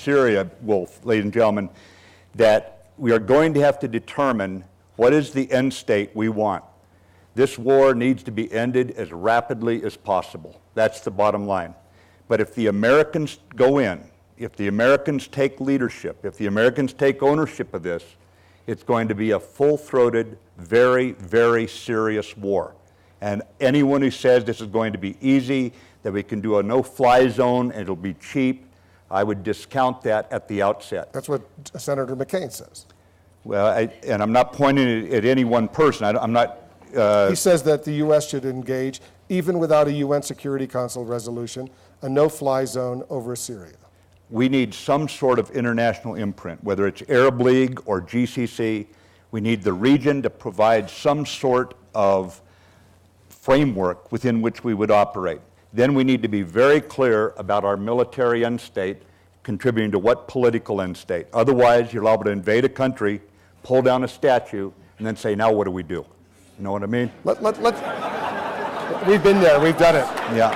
Syria, Wolf, ladies and gentlemen, that we are going to have to determine what is the end state we want. This war needs to be ended as rapidly as possible. That's the bottom line. But if the Americans go in, if the Americans take leadership, if the Americans take ownership of this, it's going to be a full-throated, very, very serious war. And anyone who says this is going to be easy, that we can do a no-fly zone and it'll be cheap, I would discount that at the outset. That's what Senator McCain says. Well, and I'm not pointing at any one person. I'm not... He says that the U.S. should engage, even without a UN Security Council resolution, a no-fly zone over Syria. We need some sort of international imprint, whether it's Arab League or GCC. We need the region to provide some sort of framework within which we would operate. Then we need to be very clear about our military end state contributing to what political end state. Otherwise, you're liable to invade a country, pull down a statue, and then say, now what do we do? You know what I mean? We've been there, we've done it. Yeah.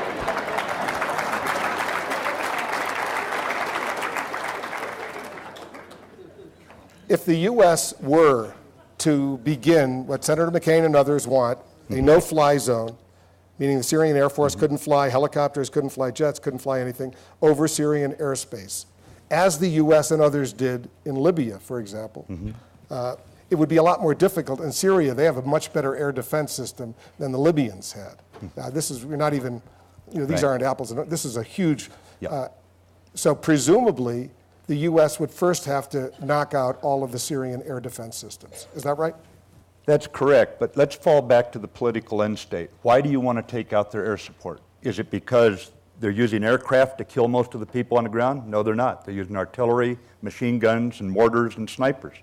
If the U.S. were to begin what Senator McCain and others want, a no-fly zone, meaning the Syrian Air Force couldn't fly helicopters, couldn't fly jets, couldn't fly anything, over Syrian airspace, as the U.S. and others did in Libya, for example, it would be a lot more difficult. In Syria, they have a much better air defense system than the Libyans had. We're not even, these aren't apples, this is a huge, so presumably, the U.S. would first have to knock out all of the Syrian air defense systems. Is that right? That's correct, but let's fall back to the political end state. Why do you want to take out their air support? Is it because they're using aircraft to kill most of the people on the ground? No, they're not. They're using artillery, machine guns, and mortars and snipers.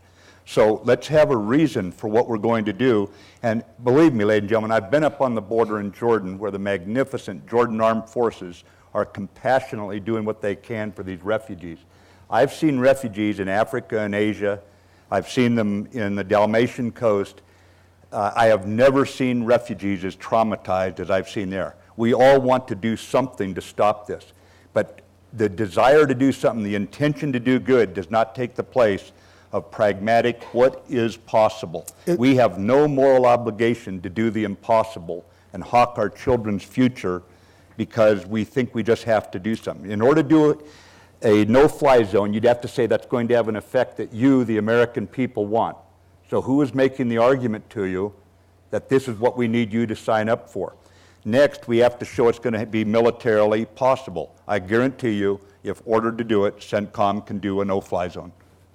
So let's have a reason for what we're going to do. And believe me, ladies and gentlemen, I've been up on the border in Jordan where the magnificent Jordan Armed Forces are compassionately doing what they can for these refugees. I've seen refugees in Africa and Asia. I've seen them in the Dalmatian coast. I have never seen refugees as traumatized as I've seen there. We all want to do something to stop this. But the desire to do something, the intention to do good, does not take the place of pragmatic, what is possible. We have no moral obligation to do the impossible and hawk our children's future because we think we just have to do something. In order to do a no-fly zone, you'd have to say that's going to have an effect that you, the American people, want. So who is making the argument to you that this is what we need you to sign up for? Next, we have to show it's going to be militarily possible. I guarantee you, if ordered to do it, CENTCOM can do a no-fly zone.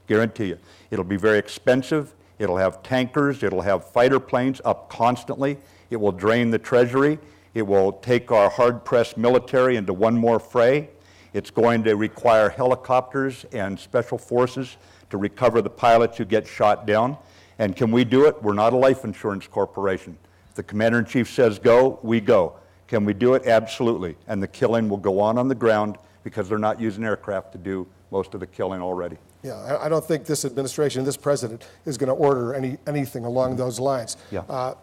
Guarantee you. It'll be very expensive. It'll have tankers. It'll have fighter planes up constantly. It will drain the Treasury. It will take our hard-pressed military into one more fray. It's going to require helicopters and special forces to recover the pilots who get shot down. And can we do it? We're not a life insurance corporation. If the Commander-in-Chief says go, we go. Can we do it? Absolutely. And the killing will go on the ground because they're not using aircraft to do most of the killing already. Yeah, I don't think this administration, this president, is going to order anything along those lines. Yeah.